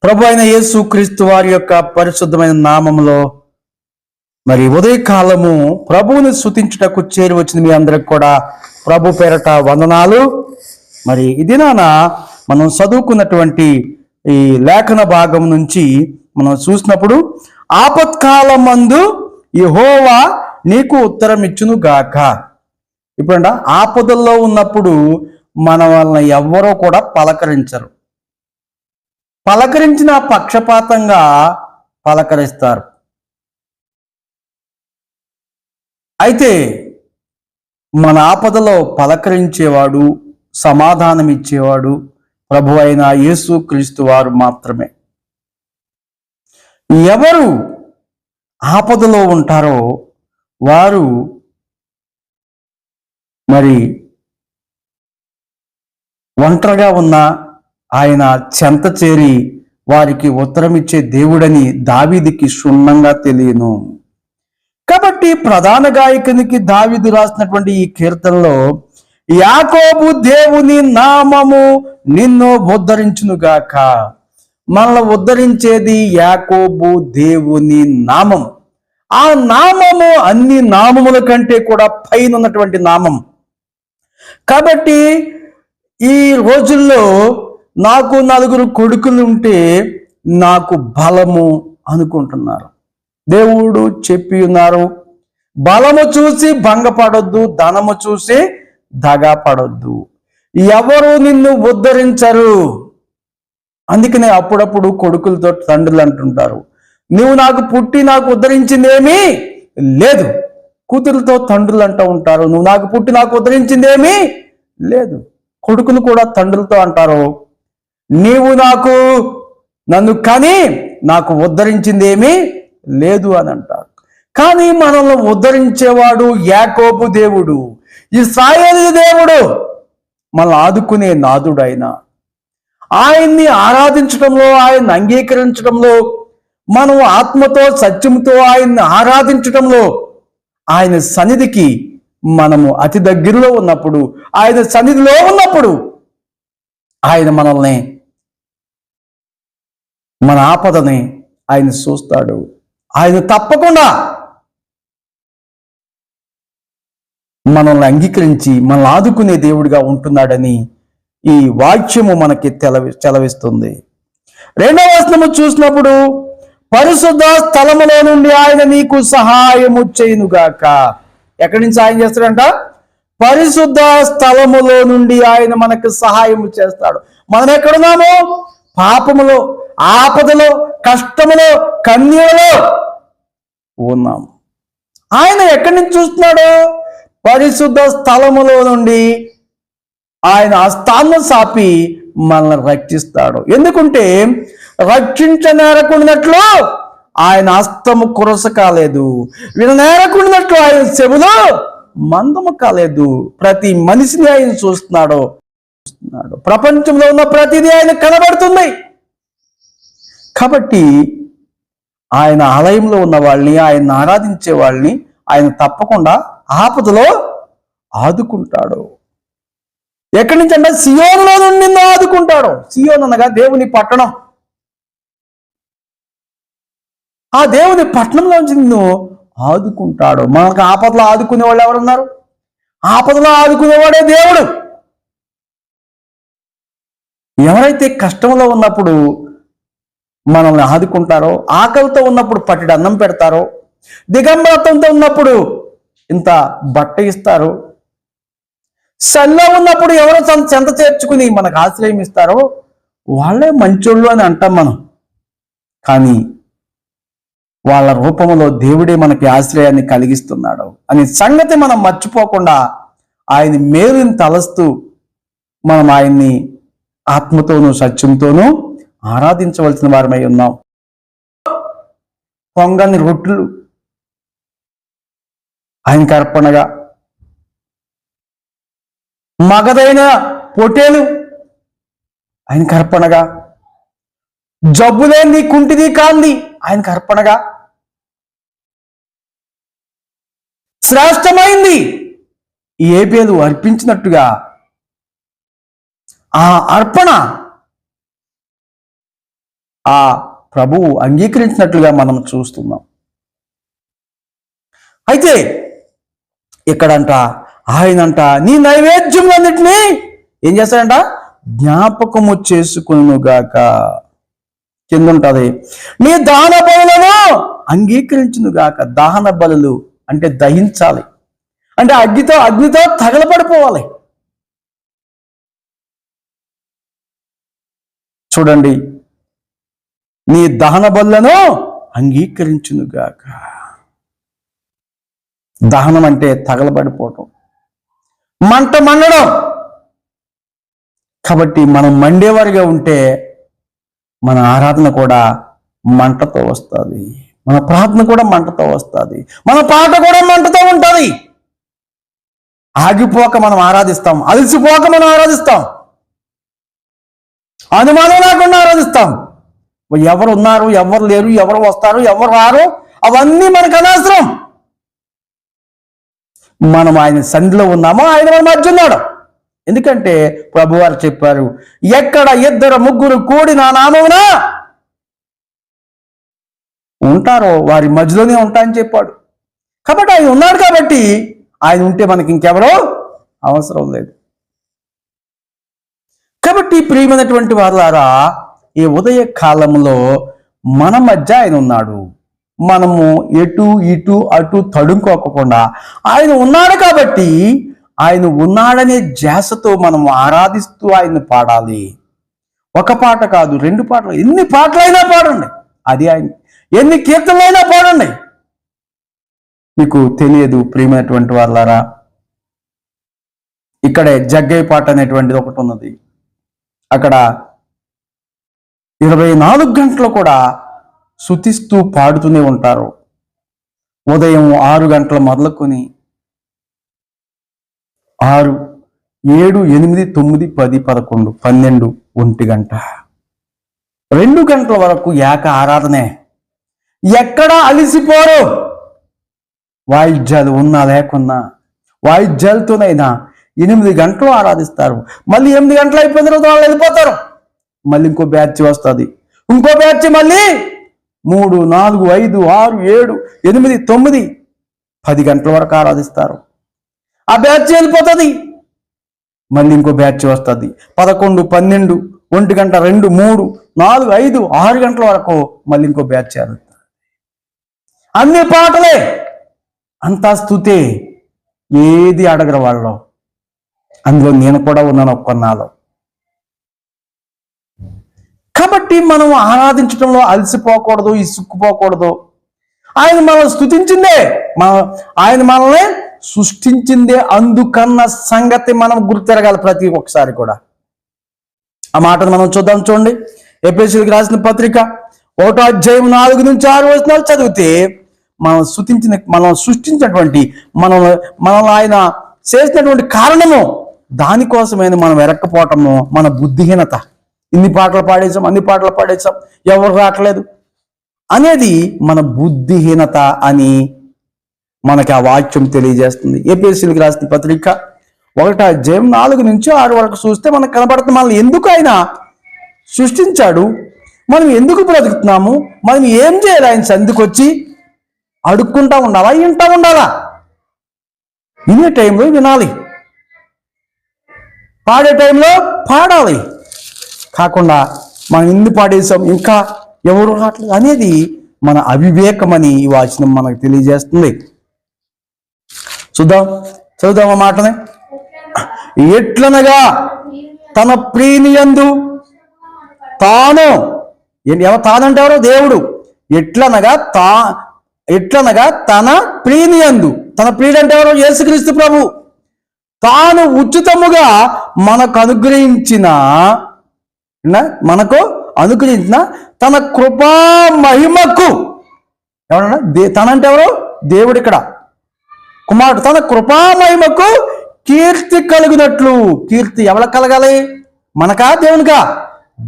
ప్రభు అయిన యేసు క్రీస్తు వారి యొక్క పరిశుద్ధమైన నామములో మరి ఉదయకాలము ప్రభువుని స్తుతించుటకు చేరి వచ్చిన మీ అందరికి కూడా ప్రభు పేరట వందనాలు. మరి ఈ దినాన మనం చదువుకున్నటువంటి ఈ లేఖన భాగం నుంచి మనం చూసినప్పుడు ఆపత్కాలమందు యెహోవా నీకు ఉత్తరం ఇచ్చును గాక. ఇప్పుడంట ఆపదల్లో ఉన్నప్పుడు మన వలన ఎవ్వరూ కూడా పలకరించరు. పలకరించిన పక్షపాతంగా పలకరిస్తారు. అయితే మన ఆపదలో పలకరించేవాడు, సమాధానం ఇచ్చేవాడు ప్రభు అయిన యేసు క్రీస్తు వారు మాత్రమే. ఎవరు ఆపదలో ఉంటారో వారు మరి ఒంటరిగా ఉన్న ఆయన చెంత చేరి వారికి ఉత్తరం ఇచ్చే దేవుడని దావీదుకి క్షుణ్ణంగా తెలియను. కాబట్టి ప్రధాన గాయకునికి దావీదు రాసినటువంటి ఈ కీర్తనలో యాకోబు దేవుని నామము నిన్ను ఉద్ధరించునుగాక. మనల్ని ఉద్ధరించేది యాకోబు దేవుని నామం. ఆ నామము అన్ని నామముల కంటే కూడా పైన ఉన్నటువంటి నామం. కాబట్టి ఈ రోజుల్లో నాకు 4 కొడుకులు ఉంటే నాకు బలము అనుకుంటున్నారు. దేవుడు చెప్పి ఉన్నారు, బలము చూసి భంగపడొద్దు, ధనము చూసి దగాపడొద్దు. ఎవరు నిన్ను ఉద్ధరించరు. అందుకనే అప్పుడప్పుడు కొడుకులతో తండ్రులు అంటుంటారు, నువ్వు నాకు పుట్టి నాకు ఉద్ధరించిందేమీ లేదు. కూతురులతో తండ్రులు అంటూ ఉంటారు, నువ్వు నాకు పుట్టి నాకు ఉద్ధరించిందేమీ లేదు. కొడుకులు కూడా తండ్రులతో అంటారు, నీవు నన్ను కని నాకు ఉద్ధరించిందేమీ లేదు అని అంటారు. కానీ మనల్ని ఉద్ధరించేవాడు యాకోబు దేవుడు, ఇశ్రాయేలు దేవుడు, మనల్ని ఆదుకునే నాదుడు. ఆయన్ని ఆరాధించడంలో, ఆయన్ని అంగీకరించడంలో, మనం ఆత్మతో సత్యంతో ఆయన్ని ఆరాధించడంలో, ఆయన సన్నిధికి మనము అతి దగ్గరలో ఉన్నప్పుడు, ఆయన సన్నిధిలో ఉన్నప్పుడు ఆయన మనల్ని, మన ఆపదని ఆయన చూస్తాడు. ఆయన తప్పకుండా మనల్ని అంగీకరించి మనల్ని ఆదుకునే దేవుడిగా ఉంటున్నాడని ఈ వాక్యము మనకి చెలవిస్తుంది. 2వ వచనము చూసినప్పుడు పరిశుద్ధ స్థలములో నుండి ఆయన నీకు సహాయము చేయునుగాక. ఎక్కడి నుంచి ఆయన చేస్తాడంట? పరిశుద్ధ స్థలములో నుండి ఆయన మనకు సహాయము చేస్తాడు. మనం ఎక్కడున్నాము? పాపములో, ఆపదలో, కష్టములో, కన్యలో ఉన్నాము. ఆయన ఎక్కడి నుంచి చూస్తున్నాడు? పరిశుద్ధ స్థలములో నుండి ఆయన హస్తాన్ని సాపి మనల్ని రక్షిస్తాడు. ఎందుకంటే రక్షించనేరకుండినట్లు ఆయన హస్తము కురస కాలేదు, విననేరకుండినట్లు ఆయన చెవులు మందము కాలేదు. ప్రతి మనిషిని ఆయన చూస్తున్నాడు. ప్రపంచంలో ఉన్న ప్రతిదీ ఆయన కనబడుతుంది. కాబట్టి ఆయన ఆలయంలో ఉన్న వాళ్ళని, ఆయన ఆరాధించే వాళ్ళని ఆయన తప్పకుండా ఆపదలో ఆదుకుంటాడు. ఎక్కడి నుంచి అంటే సియోనులో నుండి ఆదుకుంటాడు. సియోన్ అనగా దేవుని పట్టణం. ఆ దేవుని పట్టణంలోంచి నిన్ను ఆదుకుంటాడు. మనకు ఆపదలో ఆదుకునే వాళ్ళు ఎవరున్నారు? ఆపదలో ఆదుకునేవాడే దేవుడు. ఎవరైతే కష్టంలో ఉన్నప్పుడు మనల్ని ఆదుకుంటారో, ఆకలితో ఉన్నప్పుడు పట్టెడు అన్నం పెడతారో, దిగంబరత్వంతో ఉన్నప్పుడు ఇంత బట్ట ఇస్తారు, సల్లో ఉన్నప్పుడు ఎవరో చెంత చేర్చుకుని మనకు ఆశ్రయం ఇస్తారో వాళ్ళే మంచోళ్ళు అని అంటాం మనం. కానీ వాళ్ళ రూపంలో దేవుడే మనకి ఆశ్రయాన్ని కలిగిస్తున్నాడు అనే సంగతి మనం మర్చిపోకుండా ఆయన మేలుని తలస్తూ మనం ఆయన్ని ఆత్మతోనూ సత్యంతోనూ ఆరాధించవలసిన వారమై ఉన్నాం. పొంగని రొట్టెలు ఆయనకి అర్పణగా, మగదైన పొట్టేలు ఆయనకి అర్పణగా, జబ్బులేని కుంటిది కాంది ఆయనకి అర్పణగా, శ్రేష్టమైంది ఏబేలు అర్పించినట్టుగా ఆ అర్పణ ఆ ప్రభువు అంగీకరించినట్లుగా మనం చూస్తున్నాం. అయితే ఇక్కడంట ఆయనంట నీ నైవేద్యములన్నిటినీ ఏం చేస్తాడంట? జ్ఞాపకము చేసుకునుగాక. కింద ఉంటది నీ దాన బలులను అంగీకరించునుగాక. దహన బలులు అంటే దహించాలి, అంటే అగ్నితో తగలబడిపోవాలి. చూడండి, నీ దహన బలులను అంగీకరించునుగాక. దహనం అంటే తగలబడిపోవటం, మంట మండడం. కాబట్టి మనం మండేవారిగా ఉంటే మన ఆరాధన కూడా మంటతో వస్తుంది, మన ప్రార్థన కూడా మంటతో వస్తుంది, మన పాట కూడా మంటతో ఉంటుంది. ఆగిపోక మనం ఆరాధిస్తాం, అలసిపోక మనం ఆరాధిస్తాం, అనుమానం లేకుండా ఆరాధిస్తాం. ఎవరు ఉన్నారు, ఎవరు లేరు, ఎవరు వస్తారు, ఎవరు రారు, అవన్నీ మనకు అనవసరం. మనం ఆయన సన్నిధిలో ఉన్నామో ఆయన మన మధ్య ఉన్నాడు. ఎందుకంటే ప్రభువారు చెప్పారు, ఎక్కడ ఇద్దరు ముగ్గురు కూడి నా నామమున ఉంటారో వారి మధ్యలోనే ఉంటా అని చెప్పాడు. కాబట్టి ఆయన ఉన్నాడు, కాబట్టి ఆయన ఉంటే మనకి ఇంకెవరో అవసరం లేదు. కాబట్టి ప్రియమైనటువంటి వారులారా, ఈ ఉదయ కాలంలో మన మధ్య ఆయన ఉన్నాడు. మనము ఎటు ఇటు అటు తడుముకోకుండా ఆయన ఉన్నాడు కాబట్టి ఆయన ఉన్నాడనే ధ్యాసతో మనం ఆరాధిస్తూ ఆయన్ని పాడాలి. ఒక పాట కాదు, 2 పాటలు, ఎన్ని పాటలైనా పాడండి. అది ఆయన, ఎన్ని కీర్తనలైనా పాడండి. మీకు తెలియదు ప్రియమైనటువంటి వాళ్ళారా, ఇక్కడే జగ్గయ్య పాట అనేటువంటిది ఒకటి ఉన్నది. అక్కడ 24 గంటలు కూడా స్తుతిస్తూ పాడుతూనే ఉంటారు. ఉదయం 6 గంటలు మొదలుకొని 6, 7, 8, 9, 10, 11, 12, 1 గంట, 2 గంటల వరకు ఏక ఆరాధనే. ఎక్కడా అలిసిపోరు. వాయిద్యాలు ఉన్నా లేకున్నా వాయిద్యాలతోనైనా 8 గంటలు ఆరాధిస్తారు. మళ్ళీ 8 గంటలు అయిపోయిన తర్వాత వాళ్ళు వెళ్ళిపోతారు. మళ్ళీ ఇంకో బ్యాచ్ వస్తుంది, ఇంకో బ్యాచ్ మళ్ళీ 3, 4, 5, 6, 7, 8, 9, 10 గంటల వరకు ఆరాధిస్తారు. ఆ బ్యాచ్ వెళ్ళిపోతుంది, మళ్ళీ ఇంకో బ్యాచ్ వస్తుంది. 11, 12, 1 గంట, 2, 3, 4, 5, 6 గంటల వరకు మళ్ళీ ఇంకో బ్యాచ్ ఆరాధిస్తారు. అన్ని పాటలే, అంతా స్తుతే, ఏది అడగరు వాళ్ళు. అందులో నేను కూడా ఉన్నాను కొన్నాళ్ళు. కాబట్టి మనం ఆరాధించడంలో అలసిపోకూడదు, ఇసుక్కుపోకూడదు. ఆయన మనల్ని స్తుతించిందే, ఆయన మనల్ని సృష్టించిందే, అందుకన్న సంగతి మనం గుర్తెరగాలి ప్రతి ఒక్కసారి కూడా. ఆ మాటను మనం చూద్దాం. చూడండి, ఎఫెసీయులకు రాసిన పత్రిక 1వ అధ్యాయం 4 నుంచి 6 వచనాలు చదివితే మనం సృష్టించినటువంటి మనల్ని ఆయన చేసినటువంటి కారణము, దానికోసమైన మనం వెరక్కపోవటము మన బుద్ధిహీనత. ఇన్ని పాటలు పాడేసాం, అన్ని పాటలు పాడేసాం, ఎవరు రావట్లేదు అనేది మన బుద్ధిహీనత అని మనకి ఆ వాక్యం తెలియజేస్తుంది. ఎఫెసీయులకు రాసిన పత్రిక 1వ అధ్యాయం 4 నుంచి 6 వరకు చూస్తే మనకు కనబడుతుంది, మనల్ని ఎందుకు ఆయన సృష్టించాడు, మనం ఎందుకు బ్రతుకుతున్నాము, మనం ఏం చేయాలి. ఆయన సంధికి వచ్చి అడుక్కుంటా ఉండాలా, వింటా ఉండాలా? వినే టైంలో వినాలి, పాడే టైంలో పాడాలి. కాకుండా మనం ఇన్ని పాడేసాం, ఇంకా ఎవరు రావట్లేదు అనేది మన అవివేకమని ఈ వాచనం మనకు తెలియజేస్తుంది. చదువుదాం ఆ మాటనే. ఎట్లనగా తన ప్రియనియందు తాను, తానంటే ఎవరో దేవుడు. ఎట్లనగా తన ప్రియనియందు, తన ప్రియుడంటే ఎవరో యేసుక్రీస్తు ప్రభు, తాను ఉచితముగా మనకు అనుగ్రహించిన తన కృపా మహిమకు, ఎవరన్నా తనంటే ఎవరు? దేవుడు. ఇక్కడ కుమారుడు. తన కృపా మహిమకు కీర్తి కలిగినట్లు. కీర్తి ఎవరికి కలగాలి? మనకా దేవునికా?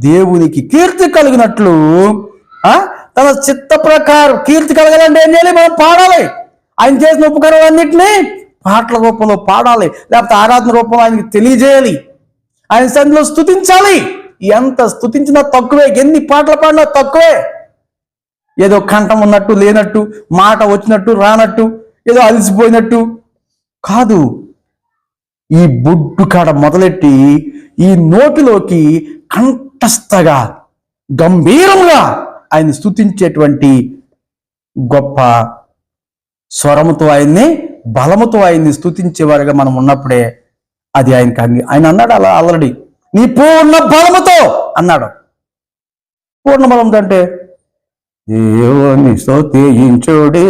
దేవునికి కీర్తి కలిగినట్లు తన చిత్త ప్రకారం కీర్తి కలగాలంటే ఏం చేయాలి? మనం పాడాలి. ఆయన చేసిన ఉపకారం అన్నింటినీ పాటల రూపంలో పాడాలి, లేకపోతే ఆరాధన రూపంలో ఆయనకి తెలియజేయాలి, ఆయన సన్నిధిలో స్తుతించాలి. ఎంత స్తుతించినా తక్కువే, ఎన్ని పాటలు పాడినా తక్కువే. ఏదో కంఠం ఉన్నట్టు లేనట్టు, మాట వచ్చినట్టు రానట్టు, ఏదో అలసిపోయినట్టు కాదు. ఈ బొడ్డు కాడ మొదలెట్టి ఈ నోటిలోకి కంఠస్థగా గంభీరంగా ఆయన స్తుతించేటువంటి గొప్ప స్వరముతో ఆయన్ని, బలముతో ఆయన్ని స్తుతించేవారుగా మనం ఉన్నప్పుడే అది ఆయనకి ఆయన అన్నాడు అలా ఆల్రెడీ, నీ పూర్ణ బలముతో అన్నాడు. పూర్ణ బలంతో అంటే దేవుని స్తుతించుడే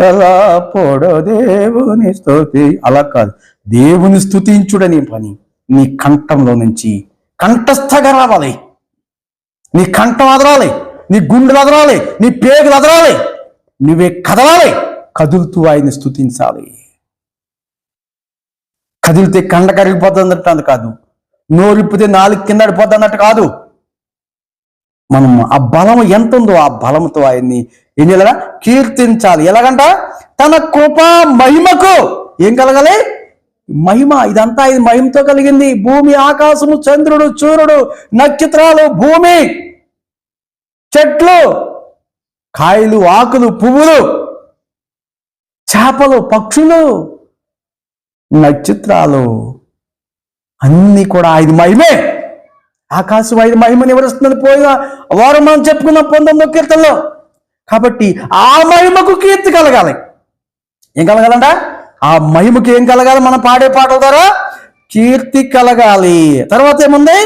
ఎలా పోడో దేవుని స్తుతి, అలా కాదు. దేవుని స్తుతించుడని పని నీ కంఠంలో నుంచి కంఠస్థగా రావాలి. నీ కంఠం అదరాలి, నీ గుండెలు అదరాలి, నీ పేగులు అదరాలి, నువ్వే కదలాలి, కదులుతూ ఆయన్ని స్తుతించాలి. కదిలితే కండ కరిగిపోతుంది అంత కాదు, నోరిప్పితే నాలుగు కింద పడిపోద్ది అన్నట్టు కాదు. మనం ఆ బలం ఎంత ఉందో ఆ బలంతో ఆయన్ని ఏం చేయాలి, కీర్తించాలి. ఎలాగంట, తన కృపా మహిమకు ఏం కలగాలి, మహిమ. ఇదంతా ఇది మహిమతో కలిగింది. భూమి, ఆకాశము, చంద్రుడు, సూర్యుడు, నక్షత్రాలు, భూమి, చెట్లు, కాయలు, ఆకులు, పువ్వులు, చేపలు, పక్షులు, నక్షత్రాలు అన్ని కూడా ఆయన మహిమే. ఆకాశం ఆయన మహిమని ఎవరిస్తుందని పోయిన వారం మనం చెప్పుకున్నాం 19వ కీర్తనలో. కాబట్టి ఆ మహిమకు కీర్తి కలగాలి. ఏం కలగాలంట, ఆ మహిమకి ఏం కలగాలి, మనం పాడే పాటల ద్వారా కీర్తి కలగాలి. తర్వాత ఏముంది,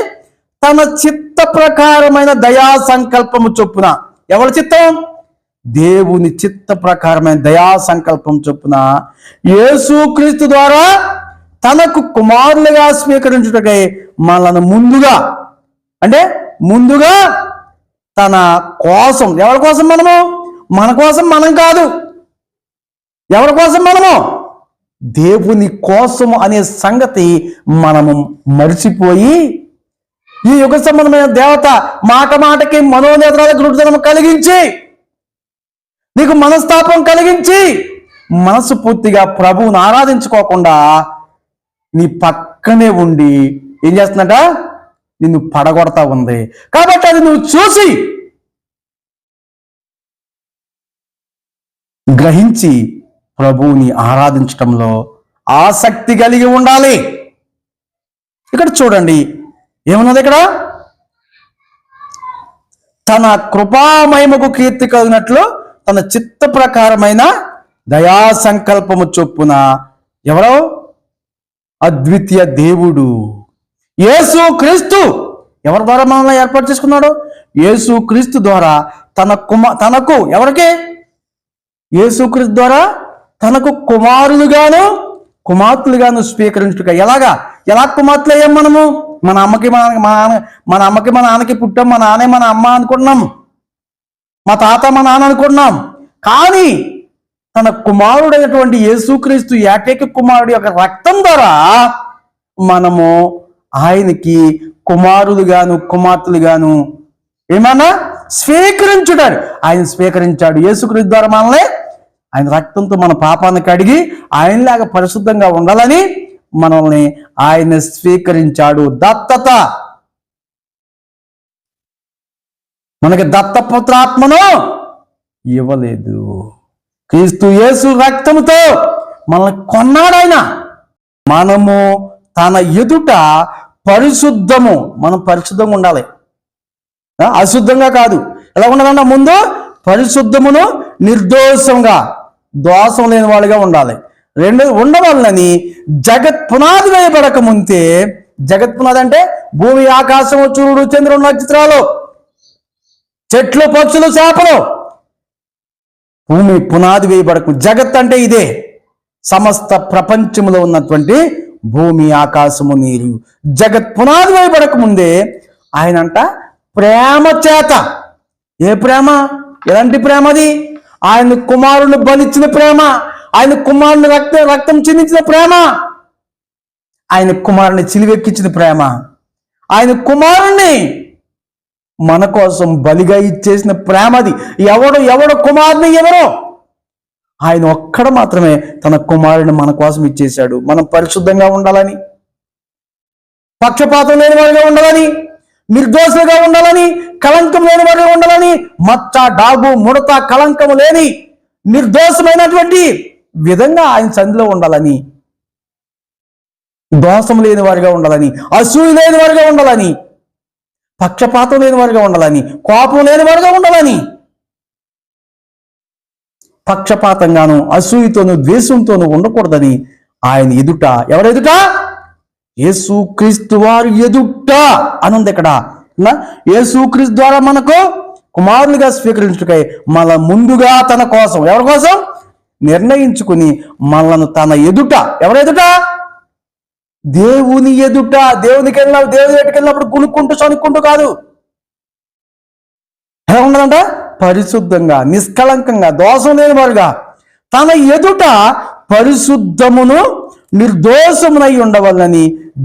తన చిత్త ప్రకారమైన దయా సంకల్పము చొప్పున. ఎవరి చిత్తం, దేవుని చిత్త ప్రకారమైన దయా సంకల్పం చొప్పున యేసుక్రీస్తు ద్వారా తనకు కుమారులుగా స్వీకరించుటకై మనల్ని ముందుగా, అంటే ముందుగా తన కోసం. ఎవరి కోసం మనము, మన కోసం మనం కాదు. ఎవరి కోసం మనము, దేవుని కోసము అనే సంగతి మనము మరిచిపోయి ఈ యుగ సంబంధమైన దేవత మాట మాటకి మనోనేత్రాలకు గురుతనం కలిగించి, నీకు మనస్తాపం కలిగించి, మనసు పూర్తిగా ప్రభువుని ఆరాధించుకోకుండా నీ పక్కనే ఉండి ఏం చేస్తుందట, నిన్ను పడగొడతా ఉంది. కాబట్టి అది నువ్వు చూసి గ్రహించి ప్రభువుని ఆరాధించటంలో ఆసక్తి కలిగి ఉండాలి. ఇక్కడ చూడండి ఏమున్నది, ఇక్కడ తన కృపామహిమకు కీర్తి కలిగినట్లు తన చిత్త ప్రకారమైన దయా సంకల్పము చొప్పున. ఎవరో, అద్వితీయ దేవుడు యేసు క్రీస్తు ఎవరి ద్వారా మనల్ని ఏర్పాటు చేసుకున్నాడు, యేసు క్రీస్తు ద్వారా తనకు ఎవరికి, యేసు క్రీస్తు ద్వారా తనకు కుమారులుగాను కుమార్తెలుగాను స్వీకరించుట. ఎలా కుమార్తెలు అయ్యాం మనము, మన అమ్మకి మన నాన్నకి పుట్టాం, మా నాన్నే మన అమ్మ అనుకుంటున్నాం, మా తాత మా నాన్న అనుకుంటున్నాం. కానీ తన కుమారుడైనటువంటి యేసుక్రీస్తు ఏకైక కుమారుడు యొక్క రక్తం ద్వారా మనము ఆయనకి కుమారులుగాను కుమార్తెలుగాను ఏమన్నా స్వీకరించుతాడు. ఆయన స్వీకరించాడు. యేసుక్రీస్తు ద్వారా మనల్ని ఆయన రక్తంతో మన పాపాన్ని కడిగి ఆయనలాగా పరిశుద్ధంగా ఉండాలని మనల్ని ఆయన స్వీకరించాడు. దత్తత, మనకి దత్తపుత్రాత్మను ఇవ్వలేదు. క్రీస్తు యేసు రక్తముతో మనల్ని కొన్నాడు ఆయన. మనము తన ఎదుట పరిశుద్ధము, మనం పరిశుద్ధంగా ఉండాలి, అశుద్ధంగా కాదు. ఎలా ఉండాలన్నా, ముందు పరిశుద్ధమును నిర్దోషంగా, దోషం లేని వాళ్ళుగా ఉండాలి. రెండు ఉండవాలని జగత్ పునాది వేయబడక ముందే, జగత్ పునాది అంటే భూమి, ఆకాశము, సూర్యుడు, చంద్రుడు, నక్షత్రాలు, చెట్లు, పక్షులు, చేపలు, భూమి పునాది వేయబడకు. జగత్ అంటే ఇదే, సమస్త ప్రపంచంలో ఉన్నటువంటి భూమి, ఆకాశము, నీరు. జగత్ పునాది వేయబడక ముందే ఆయన అంట ప్రేమ చేత. ఏ ప్రేమ, ఎలాంటి ప్రేమ అది? ఆయన కుమారుని బలిచ్చిన ప్రేమ, ఆయన కుమారుని రక్తం చిందించిన ప్రేమ, ఆయన కుమారుని చిలివెక్కించిన ప్రేమ, ఆయన కుమారుణ్ణి మన కోసం బలిగా ఇచ్చేసిన ప్రేమ అది. ఎవడు కుమారుని ఎవరో, ఆయన ఒక్కడ మాత్రమే తన కుమారుని మన కోసం ఇచ్చేశాడు. మనం పరిశుద్ధంగా ఉండాలని, పక్షపాతం లేని వాడిగా ఉండాలని, నిర్దోషులుగా ఉండాలని, కళంకం లేని వారిగా ఉండాలని, మచ్చ డాగు ముడత కళంకము లేని నిర్దోషమైనటువంటి విధంగా ఆయన సన్నిధిలో ఉండాలని, దోషం లేని వారిగా ఉండాలని, అసూయ లేని వారిగా ఉండాలని, పక్షపాతం లేని వారిగా ఉండాలని, కోపం లేని వారిగా ఉండాలని, పక్షపాతంగాను అసూయతోనూ ద్వేషంతోనూ ఉండకూడదని ఆయన ఎదుట, ఎవరెదుట? యేసుక్రీస్తు వారి ఎదుట అని ఉంది ఇక్కడ. యేసుక్రీస్తు ద్వారా మనకు కుమారులుగా స్వీకరించుకై మన ముందుగా తన కోసం, ఎవరి కోసం నిర్ణయించుకుని మనలను తన ఎదుట, ఎవరెదుట? దేవుని ఎదుట. దేవుని ఎదుటికి వెళ్ళినప్పుడు కునుక్కుంటూ సనుక్కుంటూ కాదు. ఎలా ఉండాలంట? పరిశుద్ధంగా, నిష్కళంకంగా, దోషం లేని వారుగా తన ఎదుట పరిశుద్ధమును నిర్దోషమునై ఉండవల్లని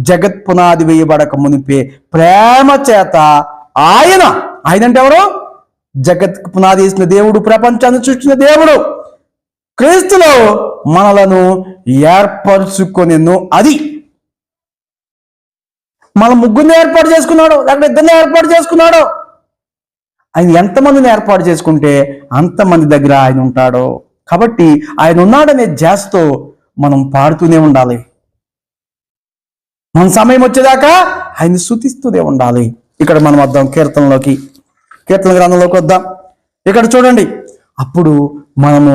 జగత్ పునాది వేయబడక మునిపే ప్రేమ చేత ఆయన అంటే ఎవరు? జగత్ పునాది వేసిన దేవుడు, ప్రపంచాన్ని సృష్టించిన దేవుడు క్రీస్తులో మనలను ఏర్పరచుకొనెను. అది మన ముగ్గురిని ఏర్పాటు చేసుకున్నాడు, లేకపోతే ఇద్దరిని ఏర్పాటు చేసుకున్నాడు. ఆయన ఎంతమందిని ఏర్పాటు చేసుకుంటే అంతమంది దగ్గర ఆయన ఉంటాడో. కాబట్టి ఆయన ఉన్నాడనే ధ్యాసతో మనం పాడుతూనే ఉండాలి. మన సమయం వచ్చేదాకా ఆయన్ని స్తుతిస్తూనే ఉండాలి. ఇక్కడ మనం వద్దాం కీర్తన గ్రంథంలోకి వద్దాం. ఇక్కడ చూడండి, అప్పుడు మనము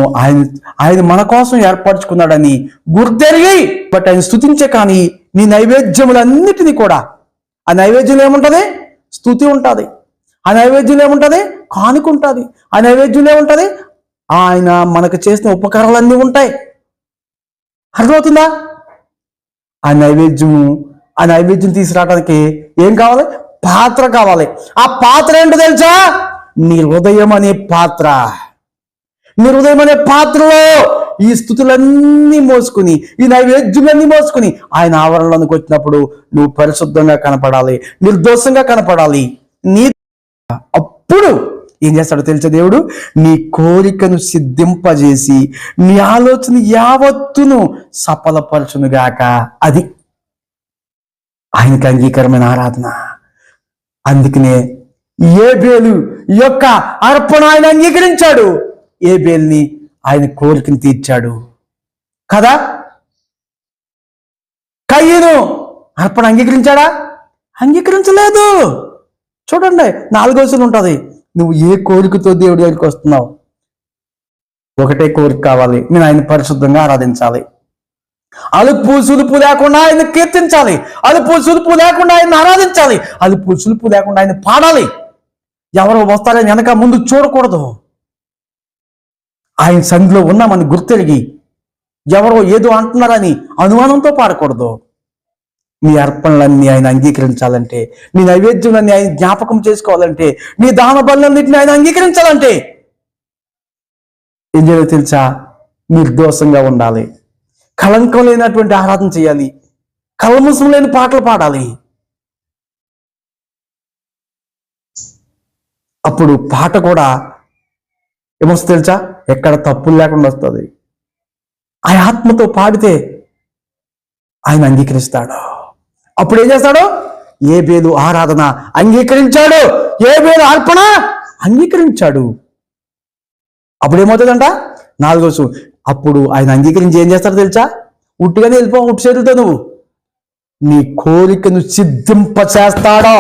ఆయన మన కోసం ఏర్పరచుకున్నాడని గుర్తెరిగి బట్ ఆయన స్తుతించే కానీ నీ నైవేద్యములన్నిటినీ కూడా, ఆ నైవేద్యంలో ఏముంటది? స్తుతి ఉంటుంది. ఆ నైవేద్యంలో ఏముంటది? కానుక ఉంటుంది. ఆ నైవేద్యంలో ఏముంటది? ఆయన మనకు చేసిన ఉపకారాలన్నీ ఉంటాయి. అర్థమవుతుందా? ఆ నైవేద్యం తీసుకురావడానికి ఏం కావాలి? పాత్ర కావాలి. ఆ పాత్ర ఏంటో తెలుసా? నీ హృదయం అనే పాత్ర. నీ హృదయం అనే పాత్రలో ఈ స్థుతులన్నీ మోసుకుని, ఈ నైవేద్యాలన్నీ మోసుకుని ఆయన ఆవరణలోనికి వచ్చినప్పుడు నువ్వు పరిశుద్ధంగా కనపడాలి, నిర్దోషంగా కనపడాలి. అప్పుడు ఏం చేస్తాడో తెలుసా దేవుడు? నీ కోరికను సిద్ధింపజేసి నీ ఆలోచన యావత్తును సఫలపరచునుగాక. అది ఆయనకి అంగీకారమైన ఆరాధన. అందుకనే ఏబేలు యొక్క అర్పణ ఆయన అంగీకరించాడు. ఏబేల్ని ఆయన కోరికను తీర్చాడు కదా. కయ్యను అర్పణ అంగీకరించాడా? అంగీకరించలేదు. చూడండి, 4వ వచనం ఉంటుంది. నువ్వు ఏ కోరికతో దేవుడి దగ్గరికి వస్తున్నావు? ఒకటే కోరిక కావాలి, నేను ఆయన పరిశుద్ధంగా ఆరాధించాలి. అలుపు సులుపు లేకుండా ఆయన కీర్తించాలి, అలుపు సులుపు లేకుండా ఆయన ఆరాధించాలి, అలుపు సులుపు లేకుండా ఆయన పాడాలి. ఎవరో వస్తారని వెనక ముందు చూడకూడదు. ఆయన సన్నిధిలో ఉన్నామని గుర్తెరిగి ఎవరో ఏదో అంటున్నారని అనుమానంతో పాడకూడదు. నీ అర్పణలన్నీ ఆయన అంగీకరించాలంటే, నీ నైవేద్యాలన్నీ ఆయన జ్ఞాపకం చేసుకోవాలంటే, నీ దాన బలులన్నింటినీ ఆయన అంగీకరించాలంటే ఏం చేయాలో తెలుసా? నిర్దోషంగా ఉండాలి, కళంకం లేనటువంటి ఆరాధన చేయాలి, కల్మషం లేని పాటలు పాడాలి. అప్పుడు పాట కూడా ఏమొస్తుంది తెలుసా? ఎక్కడ తప్పులు లేకుండా వస్తుంది. ఆ ఆత్మతో పాడితే ఆయన అంగీకరిస్తాడు. అప్పుడు ఏం చేస్తాడు? ఏబేలు ఆరాధన అంగీకరించాడు, ఏబేలు అర్పణ అంగీకరించాడు. అప్పుడు ఏమవుతుందంట? 4వ వచనం, అప్పుడు ఆయన అంగీకరించి ఏం చేస్తాడో తెలుసా? ఉట్టిగానే వెళ్ళిపో, ఉట్టి చేతులతో నువ్వు నీ కోరికను సిద్ధింపచేస్తాడో,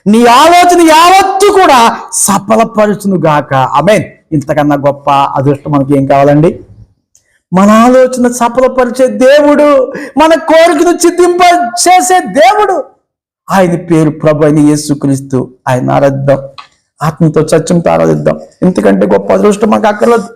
నీ ఆలోచన యావత్తు కూడా సఫలపరచును గాక. ఆమేన్. ఇంతకన్నా గొప్ప అదృష్టం మనకి ఏం కావాలండి? మన ఆలోచన సఫలపరిచే దేవుడు, మన కోరికను సిద్ధింప చేసే దేవుడు, ఆయన పేరు ప్రభు అయిన యేసుక్రీస్తు. ఆయన ఆరాధిద్దాం, ఆత్మతో సత్యంతో ఆరాధిద్దాం. ఎందుకంటే గొప్ప అదృష్టం మాకు అక్కర్లేదు.